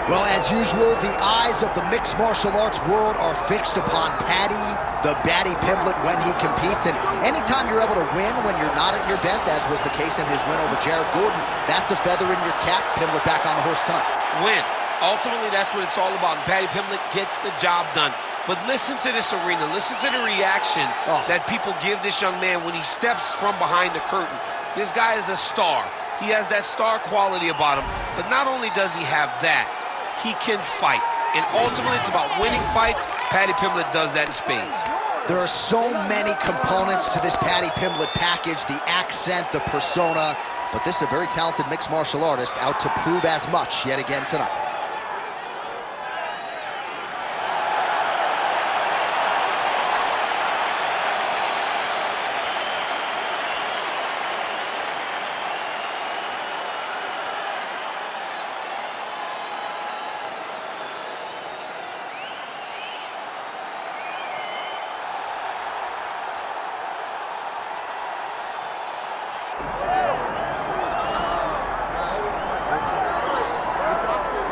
Well, as usual, the eyes of the mixed martial arts world are fixed upon Paddy Pimblett when he competes. And anytime you're able to win when you're not at your best, as was the case in his win over Jared Gordon, that's a feather in your cap. Pimblett back on the horse tonight. Win. Ultimately, that's what it's all about. And Paddy Pimblett gets the job done. But listen to this arena. Listen to the reaction that people give this young man when he steps from behind the curtain. This guy is a star. He has that star quality about him. But not only does he have that, he can fight. And ultimately, it's about winning fights. Paddy Pimblett does that in spades. There are so many components to this Paddy Pimblett package, the accent, the persona, but this is a very talented mixed martial artist out to prove as much yet again tonight.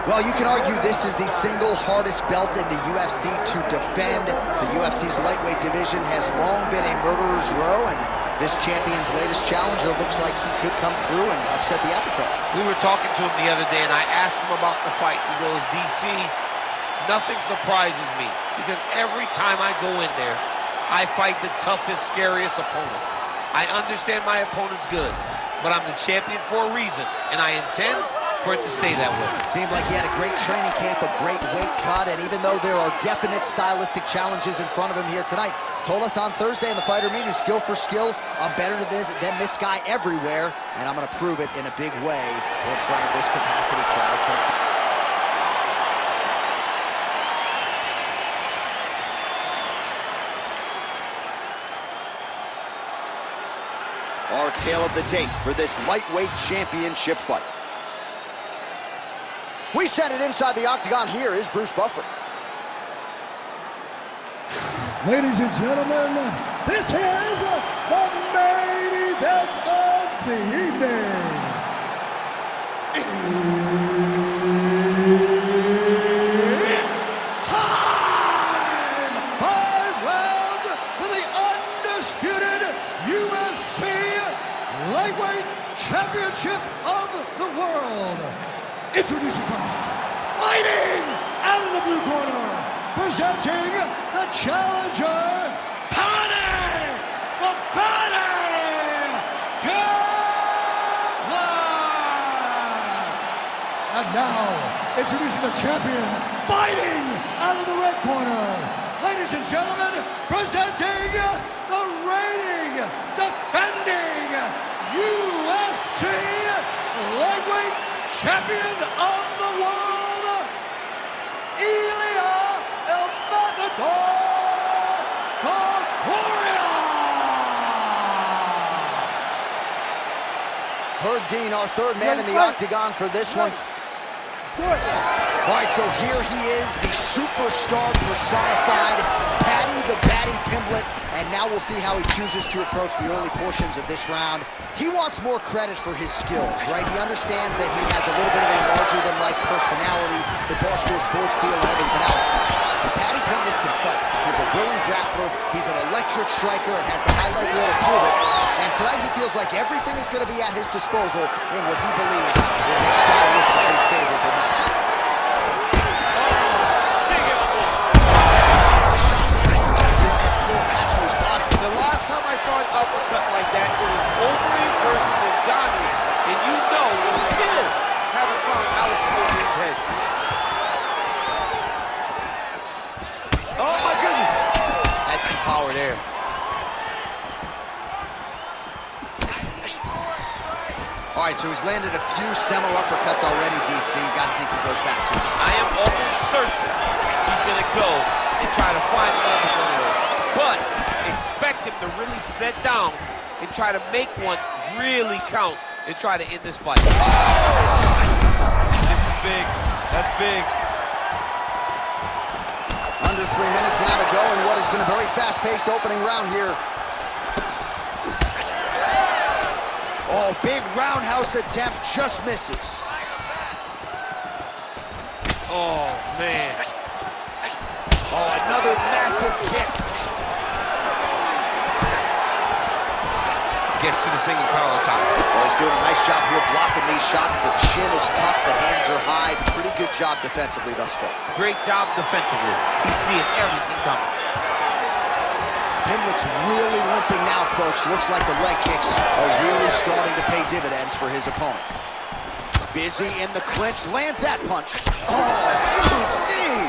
Well, you can argue this is the single hardest belt in the UFC to defend. The UFC's lightweight division has long been a murderer's row, and this champion's latest challenger looks like he could come through and upset the apple cart. We were talking to him the other day, and I asked him about the fight. He goes, DC, nothing surprises me, because every time I go in there, I fight the toughest, scariest opponent. I understand my opponent's good, but I'm the champion for a reason, and I intend for it to stay that way. Seemed like he had a great training camp, a great weight cut, and even though there are definite stylistic challenges in front of him here tonight, told us on Thursday in the fighter meeting, skill for skill, I'm better than this guy everywhere, and I'm going to prove it in a big way in front of this capacity crowd tonight. Our tale of the tape for this lightweight championship fight. We send it inside the octagon. Here is Bruce Buffer. Ladies and gentlemen, this is the main event of the evening. It's time! 5 rounds for the undisputed UFC Lightweight Championship of the World. Introducing first, fighting out of the blue corner, presenting the challenger, Paddy Pimblett! And now, introducing the champion, fighting out of the red corner, ladies and gentlemen, presenting the reigning, defending UFC Lightweight Champion of the world, Ilia Topuria! Herb Dean, our third man in the octagon for this one. All right, so here he is, the superstar personified, Paddy Pimblett, and now we'll see how he chooses to approach the early portions of this round. He wants more credit for his skills, right? He understands that he has a little bit of a larger-than-life personality, the Barstool Sports deal and everything else. But Paddy Pimblett can fight. He's a willing grappler, he's an electric striker, and has the highlight reel to prove it. And tonight he feels like everything is going to be at his disposal in what he believes is a stylistically favorable matchup. The last time I saw an uppercut like that, it was Overeem versus Ngannou, and you know we still haven't found Alice Overeem's head. Oh my goodness! That's some power there. All right, so he's landed a few seminal uppercuts already, DC. Got to think he goes back to it. I am almost certain he's going to go and try to find another one of those. But expect him to really set down and try to make one really count and try to end this fight. This is big. That's big. Under 3 minutes now to go in what has been a very fast-paced opening round here. Oh, big roundhouse attempt, just misses. Oh, man. Oh, another massive kick. Gets to the single collar tie. Well, he's doing a nice job here blocking these shots. The chin is tucked, the hands are high. Pretty good job defensively thus far. Great job defensively. He's seeing everything coming. Pimblett's really limping now, folks. Looks like the leg kicks are really starting to pay dividends for his opponent. Busy in the clinch, lands that punch. Oh, huge knee.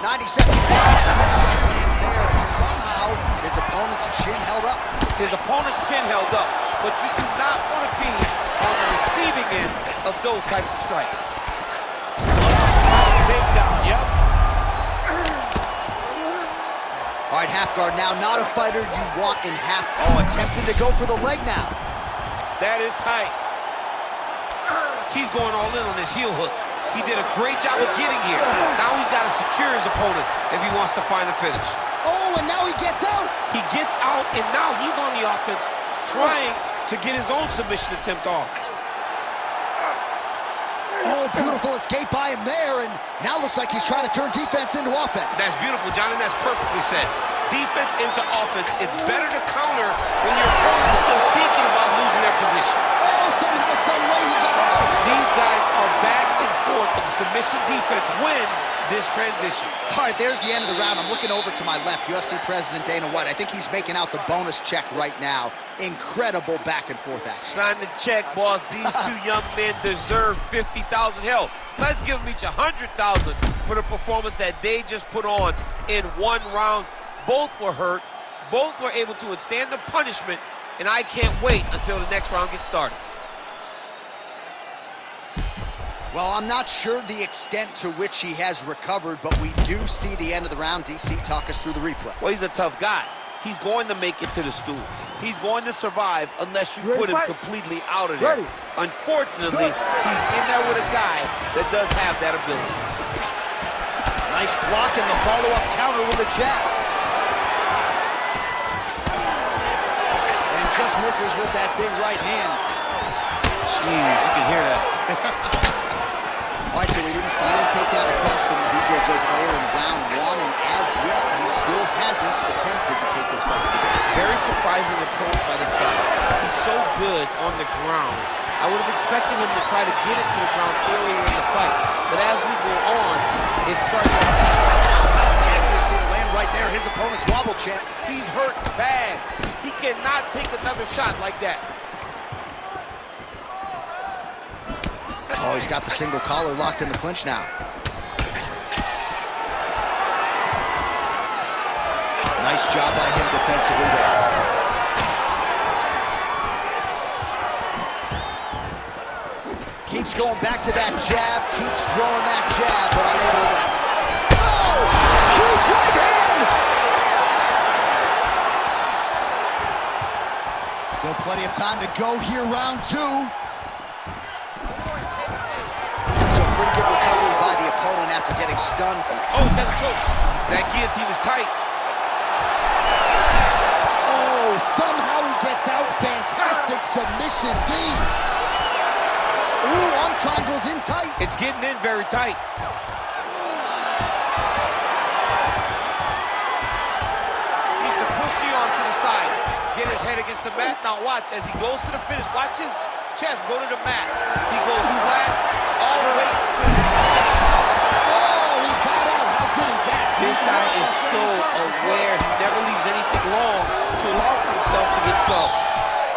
90 seconds. Lands there, and somehow his opponent's chin held up. His opponent's chin held up, but you do not want to be on the receiving end of those types of strikes. Takedown, yep. All right, half guard now, not a fighter you want in half. Oh, attempting to go for the leg now. That is tight. He's going all in on his heel hook. He did a great job of getting here. Now he's got to secure his opponent if he wants to find a finish. Oh, and now he gets out. He gets out, and now he's on the offense, trying to get his own submission attempt off. Oh, beautiful escape by him there, and now looks like he's trying to turn defense into offense. That's beautiful, Johnny. That's perfectly said. Defense into offense. It's better to counter when your opponent is still thinking about losing their position. Oh, somehow, some way he got out. These guys are back and forth, but the submission defense wins this transition. All right, there's the end of the round. I'm looking over to my left, UFC President Dana White. I think he's making out the bonus check right now. Incredible back and forth action. Sign the check, boss. These two young men deserve $50,000. Hell, let's give them each $100,000 for the performance that they just put on in one round. Both were hurt. Both were able to withstand the punishment, and I can't wait until the next round gets started. Well, I'm not sure the extent to which he has recovered, but we do see the end of the round. DC, talk us through the replay. Well, he's a tough guy. He's going to make it to the stool. He's going to survive unless you put him completely out of there. Unfortunately, he's in there with a guy that does have that ability. Nice block and the follow-up counter with a jab. And just misses with that big right hand. Jeez, you can hear that. All right, so we didn't see any takedown attempts from the BJJ player in round one, and as yet, he still hasn't attempted to take this fight to the ground. Very surprising approach by this guy. He's so good on the ground. I would have expected him to try to get it to the ground earlier in the fight, but as we go on, it's starting to... About the accuracy to land right there, his opponent's wobble champ. He's hurt bad. He cannot take another shot like that. Oh, he's got the single collar locked in the clinch now. Nice job by him defensively there. Keeps going back to that jab, keeps throwing that jab, but unable to land. Oh! Huge right hand! Still plenty of time to go here, round two. Pretty good recovery by the opponent after getting stunned. Oh, he's got a choke. That guillotine is tight. Oh, somehow he gets out. Fantastic submission D. Ooh, arm triangles in tight. It's getting in very tight. Needs to push the arm to the side. Get his head against the mat. Now watch as he goes to the finish. Watch his chest go to the mat. He goes flat all the way to the... Oh, he got out. How good is that? This guy is so aware. He never leaves anything long to allow for himself to get soft.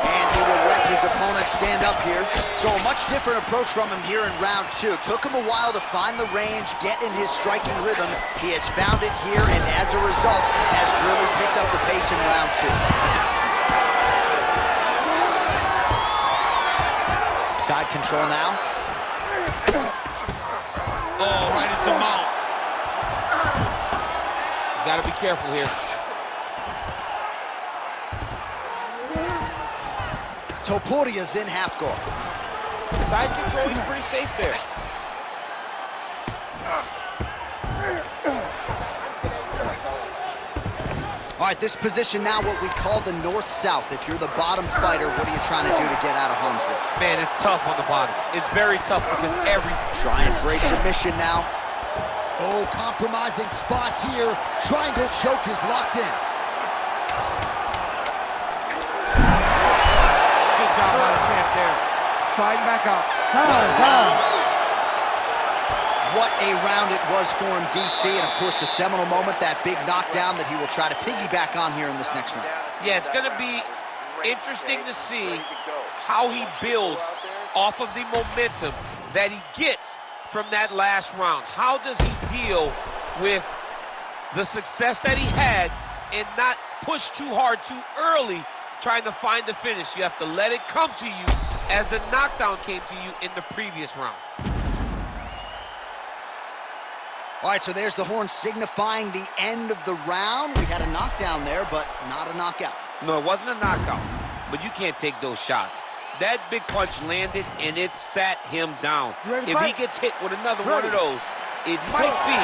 And he will let his opponent stand up here. So a much different approach from him here in round two. Took him a while to find the range, get in his striking rhythm. He has found it here, and as a result, has really picked up the pace in round two. Side control now. Oh, right into mount. He's got to be careful here. Topuria's in half guard. Side control, he's pretty safe there. All All right, this position now, what we call the north-south. If you're the bottom fighter, what are you trying to do to get out of harm's way? Man, it's tough on the bottom. It's very tough because Trying for a submission now. Oh, compromising spot here. Triangle choke is locked in. Good job by the champ there. Sliding back out. What a round it was for him, DC, and of course the seminal moment, that big knockdown that he will try to piggyback on here in this next round. Yeah, it's going to be interesting to see how he builds off of the momentum that he gets from that last round. How does he deal with the success that he had and not push too hard too early trying to find the finish? You have to let it come to you as the knockdown came to you in the previous round. All right, so there's the horn signifying the end of the round. We had a knockdown there, but not a knockout. No, it wasn't a knockout, but you can't take those shots. That big punch landed, and it sat him down. If he gets hit with another one of those, it might be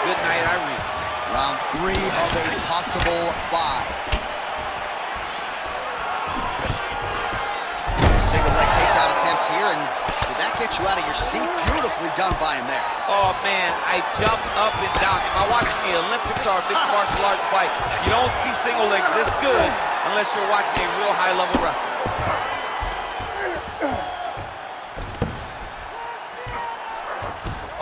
good night, Irene. Round 3 of a possible 5. Single leg takedown attempt here, and did that get you out of your seat? Beautifully done by him there. Oh, man, I jumped up and down. If I watch the Olympics or a mixed martial arts fight, you don't see single legs this good unless you're watching a real high-level wrestler.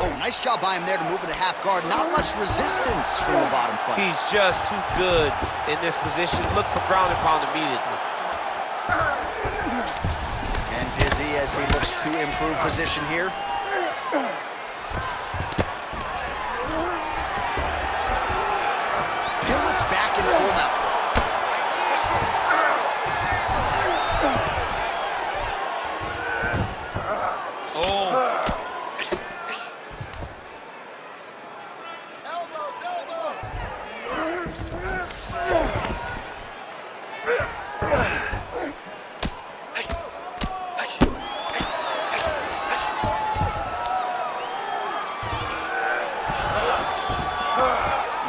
Oh, nice job by him there to move into half guard. Not much resistance from the bottom fighter. He's just too good in this position. Look for ground and pound immediately. And dizzy as he looks to improve position here. Pimblett's back in full mount.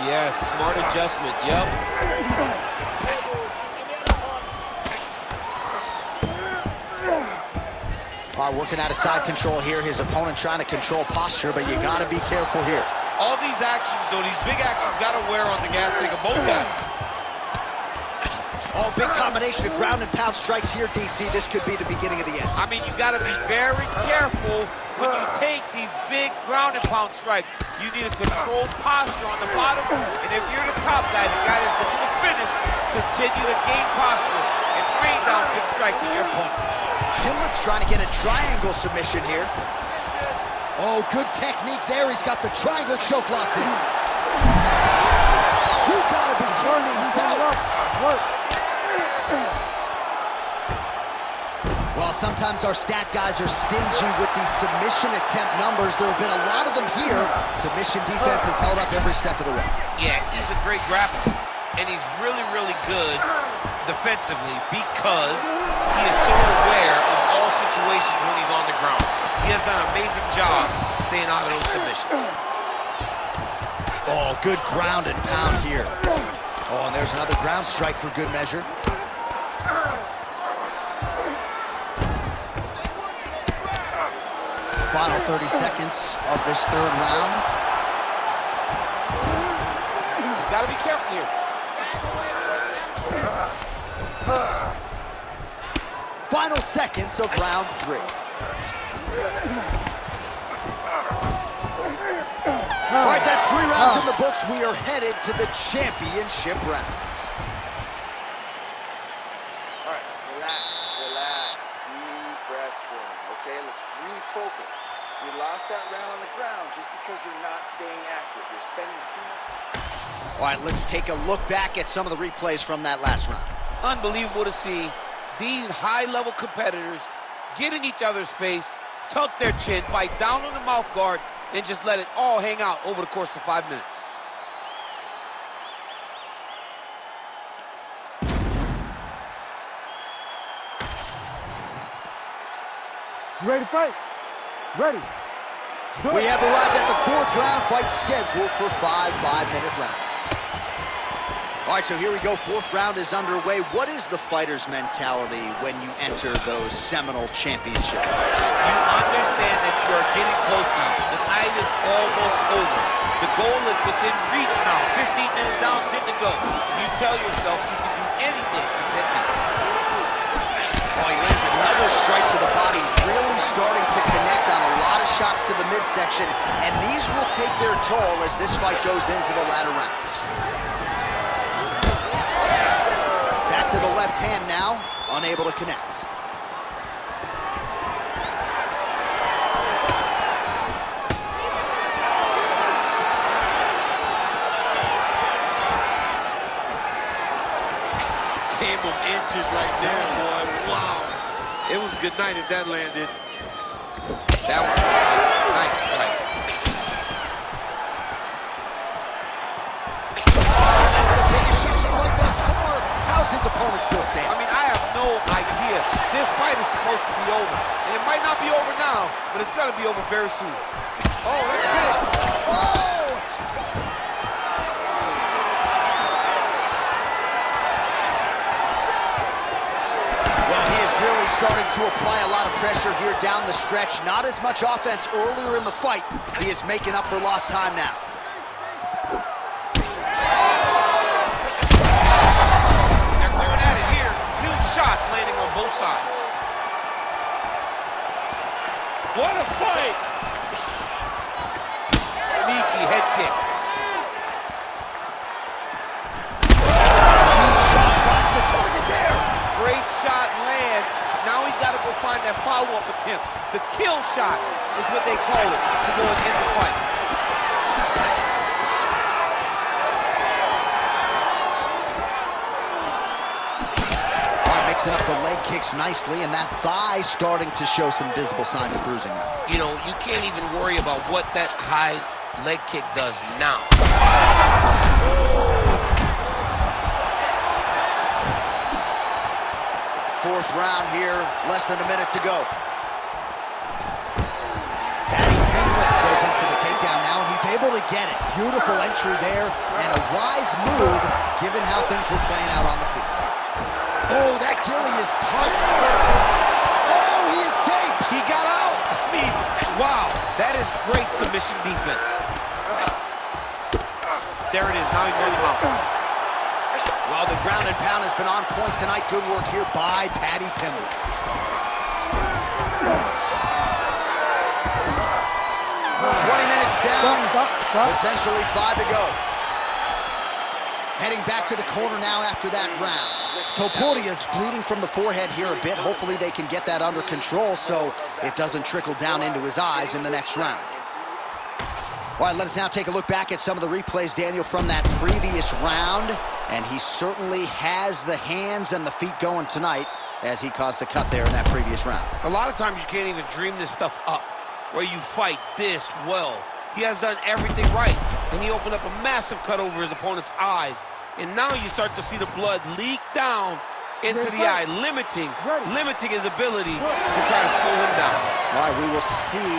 Yes, smart adjustment, yep. Working out of side control here. His opponent trying to control posture, but you got to be careful here. All these actions, though, these big actions got to wear on the gas tank of both guys. Oh, big combination of ground and pound strikes here, DC. This could be the beginning of the end. I mean, you got to be very careful when you take these big ground and pound strikes. You need a controlled posture on the bottom, and if you're the top guy, the guy that's looking to finish, continue to gain posture and rain down big strikes on your opponent. Pimblett's trying to get a triangle submission here. Oh, good technique there. He's got the triangle choke locked in. You gotta be kidding me. He's out. Well, sometimes our stat guys are stingy with these submission attempt numbers. There have been a lot of them here. Submission defense has held up every step of the way. Yeah, he's a great grappler, and he's really, really good defensively because he is so aware of all situations when he's on the ground. He has done an amazing job staying out of those submissions. Oh, good ground and pound here. Oh, and there's another ground strike for good measure. Final 30 seconds of this third round. He's got to be careful here. Final seconds of round 3. All right, that's 3 rounds in the books. We are headed to the championship rounds. All right, relax. Deep breaths for me, okay? Let's refocus. We lost that round on the ground just because you're not staying active. You're spending too much. All right, let's take a look back at some of the replays from that last round. Unbelievable to see these high-level competitors get in each other's face, tuck their chin, bite down on the mouth guard, and just let it all hang out over the course of 5 minutes. You ready to fight? Ready. We have arrived at the 4th round, fight scheduled for 5 5-minute rounds. All right, so here we go. Fourth round is underway. What is the fighter's mentality when you enter those seminal championship fights? You understand that you are getting close now. The night is almost over. The goal is within reach now. 15 minutes down, 10 to go. You tell yourself you can do anything for 10 minutes. Oh, he lands another strike to the body, really starting to connect on a lot of shots to the midsection, and these will take their toll as this fight goes into the latter rounds. Back to the left hand now, unable to connect. Game of inches right there, boy. Wow. It was a good night if that landed. That was nice strike. How's his opponent still standing? I mean, I have no idea. This fight is supposed to be over. And it might not be over now, but it's got to be over very soon. Oh, that's good. Oh! Well, he is really starting to apply a lot of pressure here down the stretch. Not as much offense earlier in the fight. He is making up for lost time now. Shots landing on both sides. What a fight! Sneaky head kick. Shot finds the target there. Great shot lands. Now he's got to go find that follow-up attempt. The kill shot is what they call it to go and end the fight. Mixing up the leg kicks nicely, and that thigh starting to show some visible signs of bruising now. You know, you can't even worry about what that high leg kick does now. Fourth round here, less than a minute to go. Paddy Pimblett goes in for the takedown now, and he's able to get it. Beautiful entry there, and a wise move given how things were playing out on the field. Oh, that gilly is tight. Oh, he escapes. He got out. I mean, wow, that is great submission defense. There it is. Now he's going out. Well, the ground and pound has been on point tonight. Good work here by Paddy Pimblett. Minutes down, potentially 5 to go. Heading back to the corner now after that round. Topuria's bleeding from the forehead here a bit. Hopefully they can get that under control so it doesn't trickle down into his eyes in the next round. All right, let us now take a look back at some of the replays, Daniel, from that previous round. And he certainly has the hands and the feet going tonight as he caused a cut there in that previous round. A lot of times you can't even dream this stuff up, where you fight this well. He has done everything right, and he opened up a massive cut over his opponent's eyes. And now you start to see the blood leak down into the eye, limiting his ability to try to slow him down. All right, we will see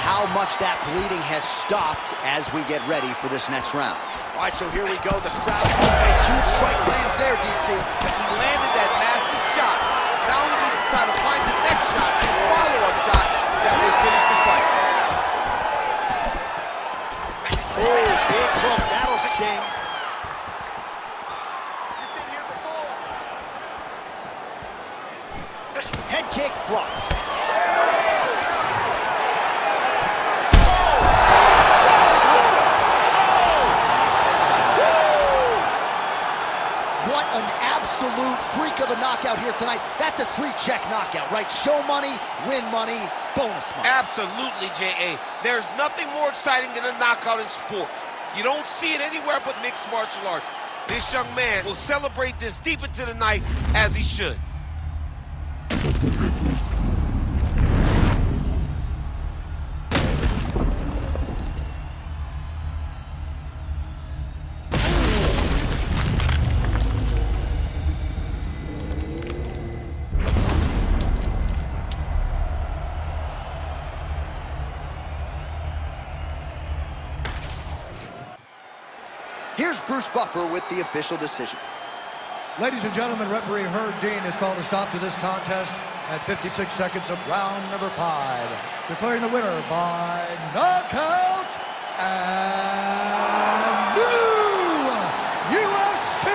how much that bleeding has stopped as we get ready for this next round. All right, so here we go. The crowd, a huge strike lands there, DC. He landed that massive shot. Now he needs to try to find the next shot, his follow-up shot that will finish the fight. Oh, big hook. That'll sting. Head kick blocked. What an absolute freak of a knockout here tonight. That's a 3-check knockout, right? Show money, win money, bonus money. Absolutely, J.A. There's nothing more exciting than a knockout in sports. You don't see it anywhere but mixed martial arts. This young man will celebrate this deep into the night as he should. Here Here's Bruce Buffer with the official decision. Ladies and gentlemen, referee Herb Dean has called a stop to this contest at 56 seconds of round number 5, declaring the winner by knockout and new UFC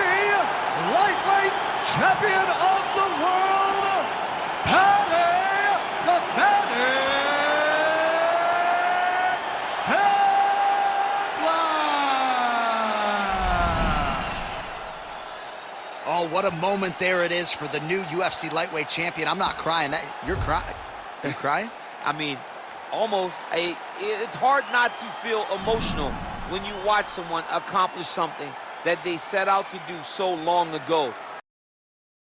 lightweight champion of the world, Paddy the Paddy Pimblett. Oh, what a moment there it is for the new UFC lightweight champion. I'm not crying. You're crying. Are you crying? I mean, almost. It's hard not to feel emotional when you watch someone accomplish something that they set out to do so long ago.